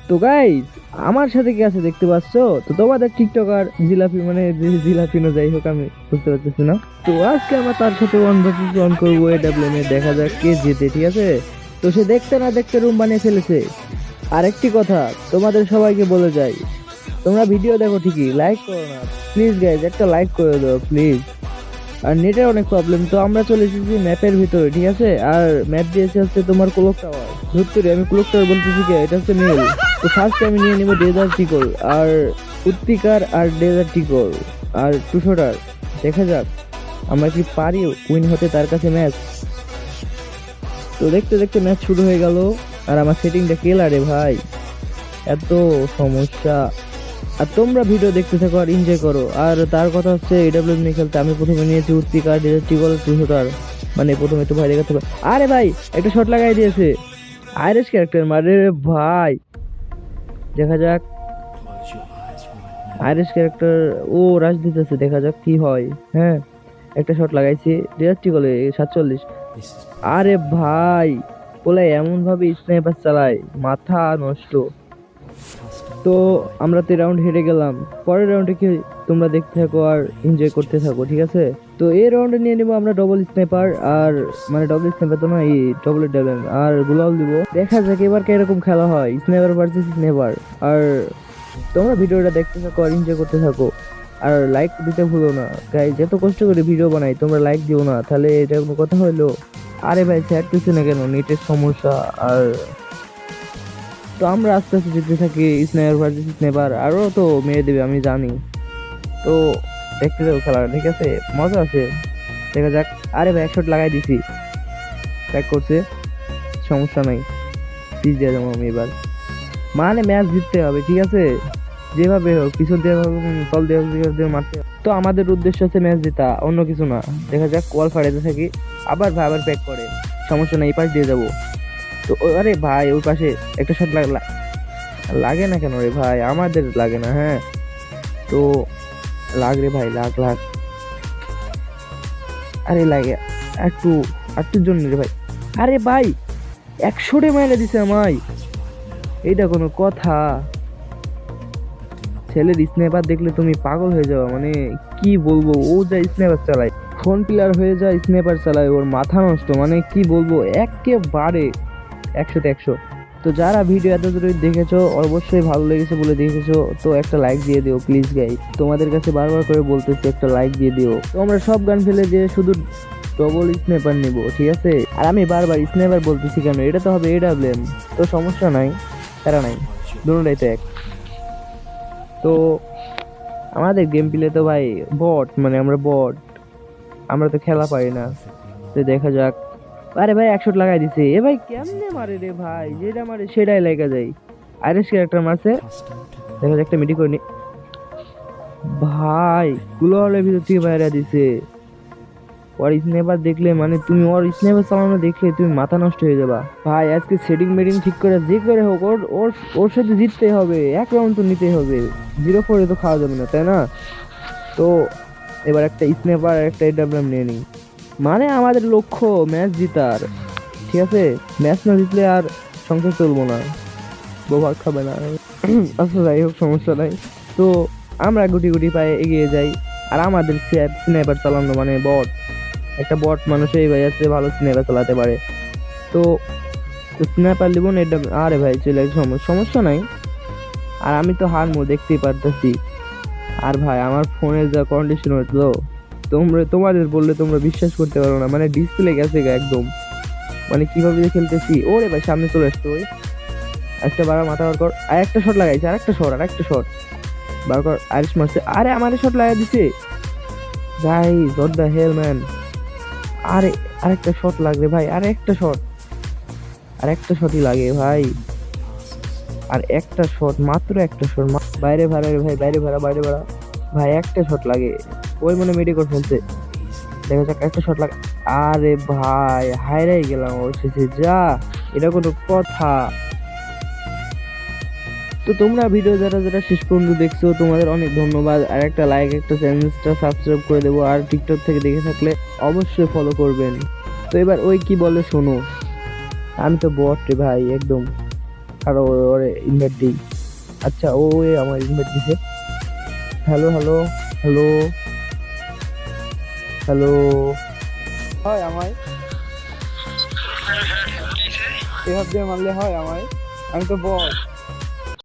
তো গাইস, আমার সাথে কি আছে দেখতে পাচ্ছো? তো তোমাদের টিকটকার জিলাপি, মানে যে জিলাপি না, যাই হোক আমি বুঝতে পারতেছি না। তো আজকে আমরা তার সাথে 1 vs 1 করবো এডাব্লিউএম এ, দেখা যাক কে জেতে, ঠিক আছে? তো সে দেখতে না দেখতে রুম বানিয়ে ফেলেছে। আরেকটি কথা তোমাদের সবাইকে বলে যাই, তোমরা ভিডিও দেখো ঠিকই, লাইক করো না। প্লিজ গাইজ, একটা লাইক করে দাও প্লিজ। আর নেটের অনেক প্রবলেম, তো আমরা চলে এসেছি ম্যাপের ভিতরে, ঠিক আছে? আর ম্যাপ দিয়েছে হচ্ছে তোমার ক্লক টাওয়ার। ধুত্তরি, আমি ক্লক টাওয়ার বলতেছি কে? এটা হচ্ছে মেল। তো ফার্স্ট আমি নিয়ে নিব ডেজার্ট টিকল আর উত্তিকার আর ডেজার্ট টিকল আর টুশোটার। দেখা যাক আমরা কি পারি উইন হতে তার কাছে ম্যাচ। তো দেখতে দেখতে ম্যাচ শুরু হয়ে গেল। আর আমার সেটিংটা কেলা রে ভাই, এত সমস্যা। আর তোমরা ভিডিও দেখতে থাকো আর এনজয় করো। আর তার কথা হচ্ছে এডাব্লিউ নিয়ে খেলতে আমি প্রথমে নিয়েছি উত্তিকা টিগল টুশোটার। মানে প্রথমে তো ভাই দেখাতে হবে। আরে ভাই, একটা শট লাগাই দিয়েছে আইরিশ ক্যারেক্টার, মারে রে ভাই। দেখা যাক আইরিশ ক্যারেক্টার ও রাশ দিতেছে, দেখা যাক কি হয়। হ্যাঁ, একটা শট লাগাইছি ডিরেক্টই বলে 47। আরে ভাই, বলে এমন ভাবে স্নাইপার চালায়, মাথা নষ্ট। তো আমরা তো রাউন্ড হেরে গেলাম। পরের রাউন্ডে কি হয় তোমরা দেখতে থাকো আর এনজয় করতে থাকো, ঠিক আছে? তো এই রাউন্ডে নিয়ে নেবো আমরা ডবল স্নাইপার, আর মানে ডবল স্নাইপার তো না, এই ডবল ডেভেন আর গুলাল দিব। দেখা যাক এবার কিরকম খেলা হয়, স্নাইপার ভার্সেস স্নাইপার। আর তোমরা ভিডিওটা দেখতে থাকো আর এনজয় করতে থাকো। আর লাইক দিতে ভুলো না গাইজ, যত কষ্ট করে ভিডিও বানাই তোমরা লাইক দিও না, তাহলে এটা কোনো কথা হইলো? আরে ভাই স্যার কিছু না, কেন নেটের সমস্যা। আর তো আমরা আস্তে আস্তে যেতে থাকি, স্নাইপার ভার্সেস স্নাইপার, আরও তো মেরে দেবে আমি জানি। তো দেখতে যাবো খেলাটা, ঠিক আছে? মজা আছে, দেখা যাক। আরে ভাই, একশট লাগাই দিছি, ব্যাক করছে, সমস্যা নাই। পিচ দিয়ে যাবো আমি এবার, মানে ম্যাচ জিততে হবে, ঠিক আছে? যেভাবে হোক, পিছন দিয়ে হোক, তল দিয়ে হোক, যেভাবে দিয়ে মারতে হবে। তো আমাদের উদ্দেশ্য হচ্ছে ম্যাচ জেতা, অন্য কিছু না। দেখা যাক, ওয়াল ফাড়াইতে থাকি। আবার ভাই আবার প্যাক করে, সমস্যা নাই, এই পাশ দিয়ে যাবো। তো আরে ভাই, ওই পাশে একটা শট লাগে না কেন রে ভাই? আমাদের লাগে না, হ্যাঁ? তো লাগ রে ভাই, লাগ লাগ। আরে লাগে একটু, একটুর জন্য রে ভাই। আরে ভাই, 100 মাইলে দিছে আমায়, এইটা কোনো কথা? ছেলের স্নাইপার দেখলে তুমি পাগল হয়ে যাবে, মানে কি বলবো। ও যা স্নাইপার চালায়, ফ্রন্ট প্লেয়ার হয়ে যায় স্নাইপার চালায়, ওর মাথা নষ্ট, মানে কি বলবো, একেবারে 100তে 100। তো যারা ভিডিও এত দূরে দেখেছো, অবশ্যই ভালো লেগেছে বলে দেখেছো, তো একটা লাইক দিয়ে দিও প্লিজ গাইস, তোমাদের কাছে বারবার করে বলতেছি, একটা লাইক দিয়ে দিও। তো আমরা সব গান ফেলে দিয়ে শুধু ডবল স্নাইপার নিব, ঠিক আছে? আর আমি বারবার স্নাইপার বলতেছি কেন? এটা তো হবে এডাব্লিউএম, তো সমস্যা নাই, প্যারা নাই, দুটোটাই তো এক। তো আমাদের গেম প্লে তো ভাই বট, মানে আমরা বট, আমরা তো খেলা পারি না। তো দেখা যাক। আরে ভাই, 100 লাগাই দিছে। এ ভাই কেমনে মারে রে ভাই, যেটা মারে সেটাই লেগে যায়। আইরিশ ক্যারেক্টার মারছে, দেখা যাক একটা মিডি করে নি। ভাই কুলোয়ালের ভিতর থেকে বাইরে দিছে। ওর স্নাইপার দেখলে, মানে তুমি ওর স্নাইপার চালানো দেখলে তুমি মাথা নষ্ট হয়ে যাবা ভাই। আজকে সেটিং মেটিং ঠিক করে যে করে হোক ওর ওর ওর সাথে জিততে হবে, এক রাউন্ড তো নিতেই হবে, 0-4 তো খাওয়া যাবে না, তাই না? তো এবার একটা স্নাইপার আর একটা এডাব্লিউএম নিয়ে নিই, মানে আমাদের লক্ষ্য ম্যাচ জিতার, ঠিক আছে? ম্যাচ না জিতলে আর সংসার চলবো না, বউ ভাত খাবে না। আচ্ছা যাই হোক, সমস্যা নাই। তো আমরা গুটি গুটি পায়ে এগিয়ে যাই। আর আমাদের স্নাইপার চালানো মানে বট, একটা বট মানুষই ভাই আছে ভালো স্নাইপার চালাতে পারে। তো স্নাইপার লিব না এটা, আরে ভাই চলে সমস্যা নাই। আর আমি তো হারমো দেখতেই পারতেছি। আর ভাই আমার ফোনের যা কন্ডিশন হতো, তোমাদের বললে তোমরা বিশ্বাস করতে পারো না, মানে ডিসপ্লে গেছে গা একদম, মানে কিভাবে যে খেলতেছি। ওরে ভাই সামনে চলে আসতো, ওই একটা বার মাথা বার কর, আর একটা শট লাগাইছে, আর একটা শট, আর একটা শট বার কর, আইরিশ মারছে। আরে আমার শট লাগাই দিছে ভাই, হোয়াট দ্য হেল ম্যান। আরে আরেকটা শট লাগবে ভাই, আর একটা শট, আর একটা শটই লাগে ভাই, আর একটা শট, মাত্র একটা শট। বাইরে ভাড়া রে ভাই, বাইরে ভাড়া, বাইরে ভাড়া ভাই, একটা শট লাগে। ওই মনে মেডিকোর ফেলছে, দেখা যাক একটা শট লাগে। আরে ভাই হাইরাই গেলাম অবশেষে, যা এটা কোনো কথা? তো তোমরা ভিডিও যারা যারা শেষ পর্যন্ত দেখছো, তোমাদের অনেক ধন্যবাদ। আর একটা লাইক, একটা চ্যানেলটা সাবস্ক্রাইব করে দেবো। আর টিকটক থেকে দেখে থাকলে অবশ্যই ফলো করবেন। তো এবার ওই কি বলে শোনো, আমি তো বট রে ভাই একদম। আর ওরে ইনভাইট দিই। আচ্ছা ও আমার ইনভাইট দিছে। Hello hello hello hello. হয় আমায় এভাবে দিয়ে মারলে হয় আমায়? আমি তো বস।